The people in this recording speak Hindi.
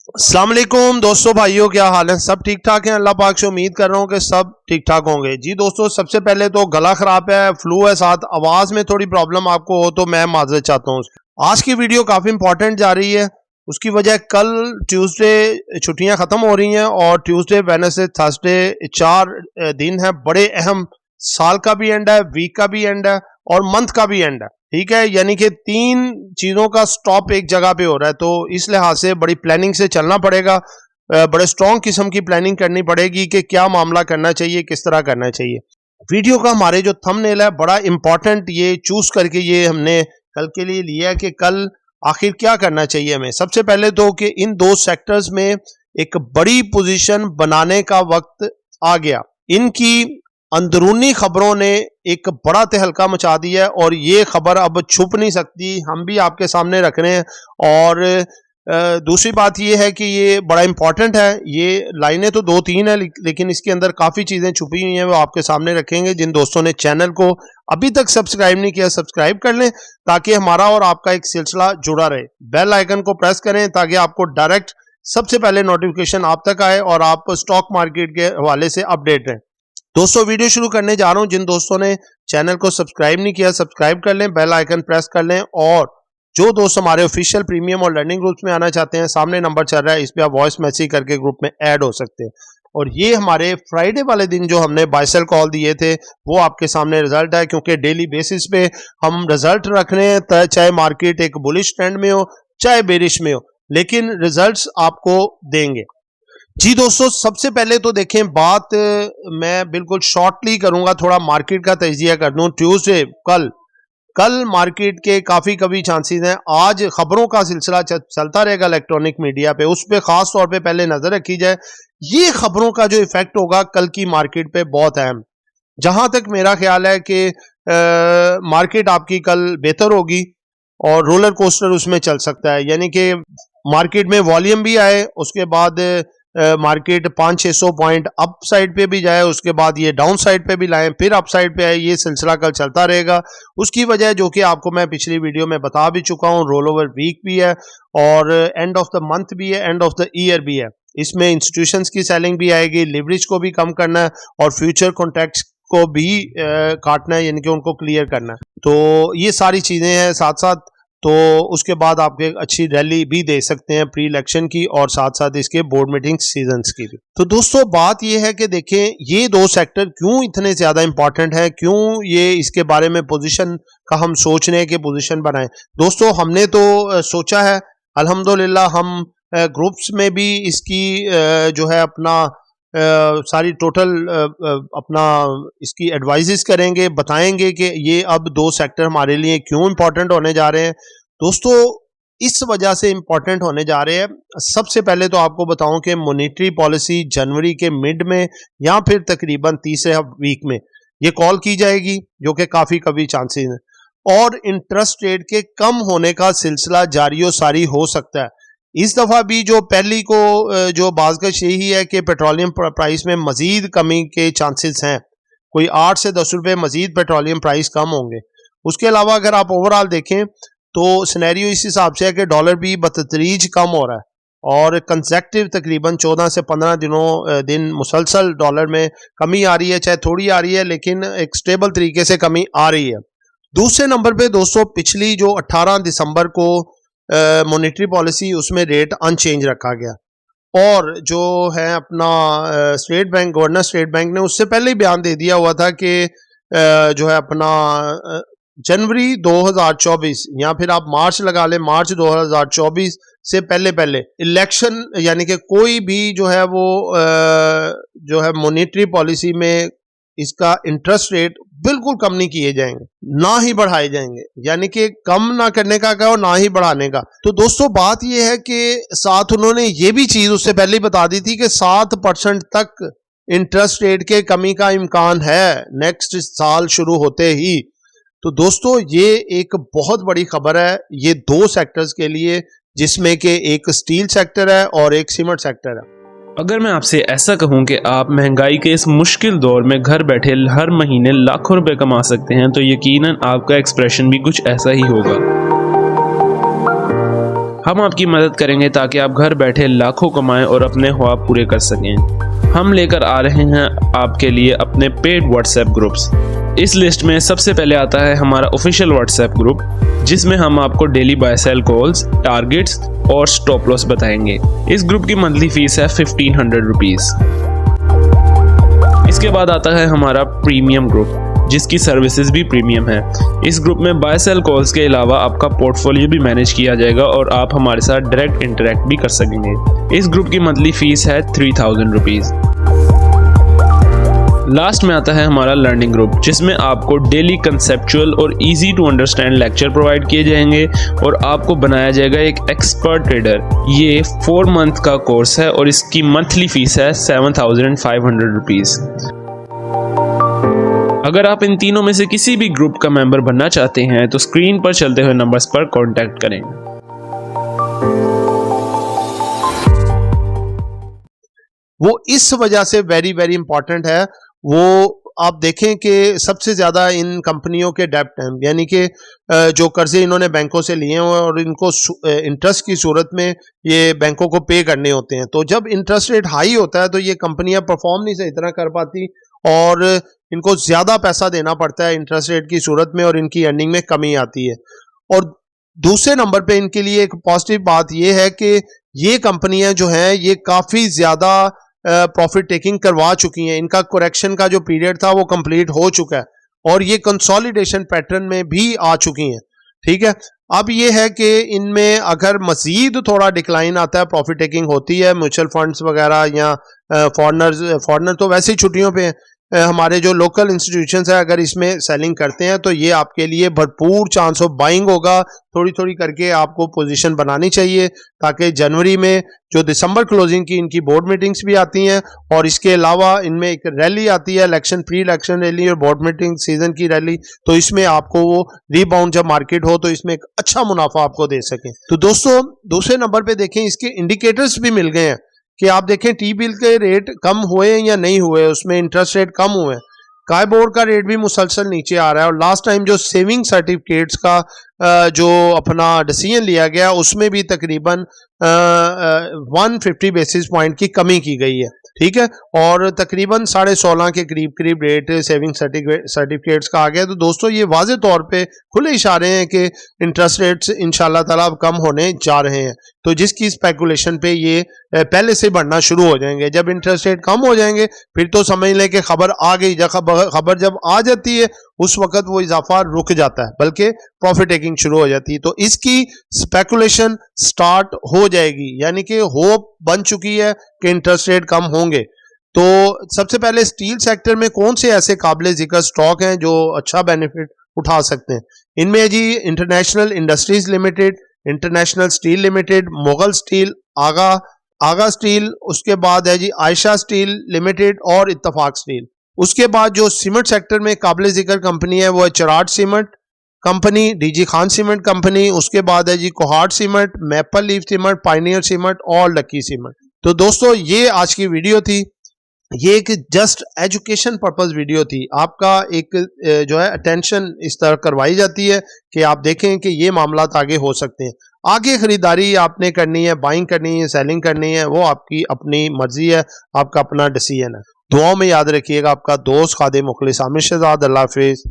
अस्सलाम वालेकुम दोस्तों, भाइयों, क्या हाल है? सब ठीक ठाक हैं? अल्लाह पाक से उम्मीद कर रहा हूँ कि सब ठीक ठाक होंगे। जी दोस्तों, सबसे पहले तो गला खराब है, फ्लू है, साथ आवाज में थोड़ी प्रॉब्लम आपको हो तो मैं माजरत चाहता हूँ। आज की वीडियो काफी इंपॉर्टेंट जा रही है। उसकी वजह कल ट्यूसडे छुट्टियां खत्म हो रही हैं और ट्यूसडे, वेडनेसडे, थर्सडे 4 दिन है बड़े अहम। साल का भी एंड है, वीक का भी एंड है और मंथ का भी एंड है। ठीक है, यानी कि 3 चीजों का स्टॉप एक जगह पे हो रहा है, तो इस लिहाज से बड़ी प्लानिंग से चलना पड़ेगा। बड़े स्ट्रॉन्ग किस्म की प्लानिंग करनी पड़ेगी कि क्या मामला करना चाहिए, किस तरह करना चाहिए। वीडियो का हमारे जो थंबनेल है बड़ा इंपॉर्टेंट, ये चूज करके ये हमने कल के लिए लिया है कि कल आखिर क्या करना चाहिए हमें। सबसे पहले तो कि इन 2 सेक्टर्स में एक बड़ी पोजीशन बनाने का वक्त आ गया। इनकी अंदरूनी खबरों ने एक बड़ा तहलका मचा दिया है और ये खबर अब छुप नहीं सकती, हम भी आपके सामने रख रहे हैं। और दूसरी बात ये है कि ये बड़ा इंपॉर्टेंट है। ये लाइनें तो 2-3 है, लेकिन इसके अंदर काफ़ी चीज़ें छुपी हुई हैं, वो आपके सामने रखेंगे। जिन दोस्तों ने चैनल को अभी तक सब्सक्राइब नहीं किया, सब्सक्राइब कर लें ताकि हमारा और आपका एक सिलसिला जुड़ा रहे। बेल आइकन को प्रेस करें ताकि आपको डायरेक्ट सबसे पहले नोटिफिकेशन आप तक आए और आप स्टॉक मार्केट के हवाले से अपडेट रहें। दोस्तों, वीडियो शुरू करने जा रहा हूं। जिन दोस्तों ने चैनल को सब्सक्राइब नहीं किया, सब्सक्राइब कर लें, बेल आइकन प्रेस कर लें। और जो दोस्त हमारे ऑफिशियल प्रीमियम और लर्निंग ग्रुप्स में आना चाहते हैं, सामने नंबर चल रहा है, इस पे आप वॉइस मैसेज करके ग्रुप में ऐड हो सकते हैं। और ये हमारे फ्राइडे वाले दिन जो हमने बाय सेल कॉल दिए थे वो आपके सामने रिजल्ट है, क्योंकि डेली बेसिस पे हम रिजल्ट रख रहे हैं, चाहे मार्केट एक बुलिश ट्रेंड में हो चाहे बेरिश में हो, लेकिन रिजल्ट्स आपको देंगे। जी दोस्तों, सबसे पहले तो देखें, बात मैं बिल्कुल शॉर्टली करूंगा, थोड़ा मार्केट का तजिया कर दूं। ट्यूसडे कल मार्केट के काफी कभी चांसेस हैं। आज खबरों का सिलसिला चलता रहेगा इलेक्ट्रॉनिक मीडिया पे, उस पे खास तौर पे पहले नजर रखी जाए। ये खबरों का जो इफेक्ट होगा कल की मार्केट पे बहुत अहम। जहां तक मेरा ख्याल है कि मार्केट आपकी कल बेहतर होगी और रोलर कोस्टर उसमें चल सकता है, यानी कि मार्केट में वॉल्यूम भी आए, उसके बाद मार्केट 500-600 पॉइंट अप साइड पे भी जाए, उसके बाद ये डाउन साइड पे भी लाएं, फिर अप साइड पे आए। ये सिलसिला कल चलता रहेगा। उसकी वजह जो कि आपको मैं पिछली वीडियो में बता भी चुका हूँ, रोल ओवर वीक भी है और एंड ऑफ द मंथ भी है, एंड ऑफ द ईयर भी है। इसमें इंस्टीट्यूशंस की सेलिंग भी आएगी, लिवरेज को भी कम करना है और फ्यूचर कॉन्ट्रैक्ट्स को भी काटना है, यानी कि उनको क्लियर करना है। तो ये सारी चीजें हैं साथ साथ। तो उसके बाद आप एक अच्छी रैली भी दे सकते हैं प्री इलेक्शन की और साथ साथ इसके बोर्ड मीटिंग सीजन्स की भी। तो दोस्तों, बात यह है कि देखें, ये 2 सेक्टर क्यों इतने ज्यादा इंपॉर्टेंट है, क्यों ये इसके बारे में पोजीशन का हम सोच रहे हैं कि पोजीशन बनाएं। दोस्तों, हमने तो सोचा है, अल्हम्दुलिल्लाह हम ग्रुप्स में भी इसकी जो है अपना सारी टोटल अपना इसकी एडवाइजेस करेंगे, बताएंगे कि ये अब 2 सेक्टर हमारे लिए क्यों इंपॉर्टेंट होने जा रहे हैं। दोस्तों, इस वजह से इंपॉर्टेंट होने जा रहे हैं। सबसे पहले तो आपको बताऊं कि मॉनेटरी पॉलिसी जनवरी के मिड में या फिर तकरीबन तीसरे वीक में ये कॉल की जाएगी, जो कि काफी कभी चांसेस हैं। और इंटरेस्ट रेट के कम होने का सिलसिला जारी सारी हो सकता है। इस दफा भी जो पहली को जो बाज़गश यही है कि पेट्रोलियम प्राइस में मजीद कमी के चांसेस हैं, कोई 8 से 10 रुपए मजीद पेट्रोलियम प्राइस कम होंगे। उसके अलावा अगर आप ओवरऑल देखें तो सिनेरियो इस हिसाब से है कि डॉलर भी बतदरीज कम हो रहा है और कंसेक्टिव तकरीबन 14 से 15 दिन मुसलसल डॉलर में कमी आ रही है, चाहे थोड़ी आ रही है लेकिन एक स्टेबल तरीके से कमी आ रही है। दूसरे नंबर पे दोस्तों, पिछली जो 18 दिसंबर को मॉनेटरी पॉलिसी, उसमें रेट अनचेंज रखा गया और जो है अपना state bank, governor state bank ने उससे पहले ही बयान दे दिया हुआ था कि जो है अपना जनवरी 2024 या फिर आप मार्च लगा लें, मार्च 2024 से पहले पहले इलेक्शन, यानी कि कोई भी जो है वो जो है मॉनेटरी पॉलिसी में इसका इंटरेस्ट रेट बिल्कुल कम नहीं किए जाएंगे, ना ही बढ़ाए जाएंगे, यानी कि कम ना करने का और ना ही बढ़ाने का। तो दोस्तों, बात यह है कि साथ उन्होंने ये भी चीज उससे पहले ही बता दी थी कि 7% तक इंटरेस्ट रेट के कमी का इम्कान है नेक्स्ट साल शुरू होते ही। तो दोस्तों, ये एक बहुत बड़ी खबर है ये 2 सेक्टर्स के लिए, जिसमें कि एक स्टील सेक्टर है और एक सीमेंट सेक्टर है। अगर मैं आपसे ऐसा कहूं कि आप महंगाई के इस मुश्किल दौर में घर बैठे हर महीने लाखों रुपए कमा सकते हैं, तो यकीनन आपका एक्सप्रेशन भी कुछ ऐसा ही होगा। हम आपकी मदद करेंगे ताकि आप घर बैठे लाखों कमाएं और अपने ख्वाब पूरे कर सकें। हम लेकर आ रहे हैं आपके लिए अपने पेड व्हाट्सएप ग्रुप्स। इस लिस्ट में सबसे पहले आता है हमारा ऑफिशियल व्हाट्सएप ग्रुप, जिसमें हम आपको daily buy sell calls, targets और स्टॉप लॉस बताएंगे। इस ग्रुप की मंथली फीस है 1500 रुपीज़। इसके बाद आता है हमारा प्रीमियम ग्रुप, जिसकी सर्विसेज भी प्रीमियम है। इस ग्रुप में बाय सेल कॉल्स के अलावा आपका पोर्टफोलियो भी मैनेज किया जाएगा और आप हमारे साथ डायरेक्ट इंटरेक्ट भी कर सकेंगे। इस ग्रुप की मंथली फीस है 3000 रुपीज़। लास्ट में आता है हमारा लर्निंग ग्रुप, जिसमें आपको डेली कंसेप्चुअल और easy to understand lecture provide किए जाएंगे और आपको बनाया जाएगा एक एक्सपर्ट ट्रेडर। ये 4 मंथ का कोर्स है और इसकी मंथली फीस है 7500 रुपीज़। अगर आप इन तीनों में से किसी भी ग्रुप का मेंबर बनना चाहते हैं तो स्क्रीन पर चलते हुए नंबर्स पर कांटेक्ट करें। वो इस वजह से वेरी वेरी इंपॉर्टेंट है। वो आप देखें कि सबसे ज़्यादा इन कंपनियों के डेब्ट हैं, यानी कि जो कर्जे इन्होंने बैंकों से लिए हैं और इनको इंटरेस्ट की सूरत में ये बैंकों को पे करने होते हैं। तो जब इंटरेस्ट रेट हाई होता है तो ये कंपनियां परफॉर्म नहीं सही तरह कर पाती और इनको ज़्यादा पैसा देना पड़ता है इंटरेस्ट रेट की सूरत में और इनकी अर्निंग में कमी आती है। और दूसरे नंबर पे इनके लिए एक पॉजिटिव बात ये है कि ये कंपनियां जो हैं ये काफ़ी ज़्यादा प्रॉफिट टेकिंग करवा चुकी हैं। इनका करेक्शन का जो पीरियड था वो कंप्लीट हो चुका है और ये कंसोलिडेशन पैटर्न में भी आ चुकी हैं। ठीक है, अब ये है कि इनमें अगर मजीद थोड़ा डिक्लाइन आता है, प्रॉफिट टेकिंग होती है, म्यूचुअल फंड्स वगैरह या फॉरेनर तो वैसे ही छुट्टियों पे हैं, हमारे जो लोकल इंस्टीट्यूशंस है अगर इसमें सेलिंग करते हैं तो ये आपके लिए भरपूर चांस ऑफ बाइंग होगा। थोड़ी थोड़ी करके आपको पोजीशन बनानी चाहिए ताकि जनवरी में जो दिसंबर क्लोजिंग की इनकी बोर्ड मीटिंग्स भी आती हैं और इसके अलावा इनमें एक रैली आती है, इलेक्शन प्री इलेक्शन रैली और बोर्ड मीटिंग सीजन की रैली, तो इसमें आपको वो रिबाउंड जब मार्केट हो तो इसमें एक अच्छा मुनाफा आपको दे सकें। तो दोस्तों दूसरे नंबर पे देखें इसके इंडिकेटर्स भी मिल गए हैं कि आप देखें टी बिल के रेट कम हुए या नहीं हुए, उसमें इंटरेस्ट रेट कम हुए, काय बोर्ड का रेट भी मुसलसल नीचे आ रहा है और लास्ट टाइम जो सेविंग सर्टिफिकेट्स का जो अपना डिसीजन लिया गया उसमें भी तकरीबन 150 बेसिस पॉइंट की कमी की गई है। ठीक है, और तकरीबन 16.5 के करीब रेट सेविंग सर्टिफिकेट्स का आ गया। तो दोस्तों ये वाज़े तौर पे खुले इशारे हैं कि इंटरेस्ट रेट्स इंशाल्लाह ताला अब कम होने जा रहे हैं, तो जिसकी स्पेकुलेशन पे ये पहले से बढ़ना शुरू हो जाएंगे। जब इंटरेस्ट रेट कम हो जाएंगे फिर तो समझ लें कि खबर आ गई। खबर जब आ जाती है उस वक्त वो इजाफा रुक जाता है, बल्कि प्रॉफिट टेकिंग शुरू हो जाती है। तो इसकी स्पेकुलेशन स्टार्ट हो जाएगी, यानी कि होप बन चुकी है कि इंटरेस्ट रेट कम होंगे। तो सबसे पहले स्टील सेक्टर में कौन से ऐसे काबिल जिक्र स्टॉक हैं जो अच्छा बेनिफिट उठा सकते हैं? इनमें जी International Industries Limited, International Steel Limited, Mughal steel, Agha steel, उसके बाद है जी आयशा स्टील लिमिटेड और इत्तफाक स्टील। उसके बाद जो सीमेंट सेक्टर में काबिल जिक्र कंपनी है वो है Cherat cement company, DG Khan cement company, उसके बाद है जी Kohat cement, maple leaf cement, pioneer cement और लकी सीमेंट। तो दोस्तों ये आज की वीडियो थी, ये एक जस्ट एजुकेशन पर्पस वीडियो थी। आपका एक जो है अटेंशन इस तरह करवाई जाती है कि आप देखें कि ये मामला आगे हो सकते हैं। आगे खरीदारी आपने करनी है, बाइंग करनी है, सेलिंग करनी है, वो आपकी अपनी मर्जी है, आपका अपना डिसीजन है। दुआओं में याद रखिएगा। आपका दोस्त खादिम मुखलिस आमिर शहजाद। अल्लाह हाफिज़।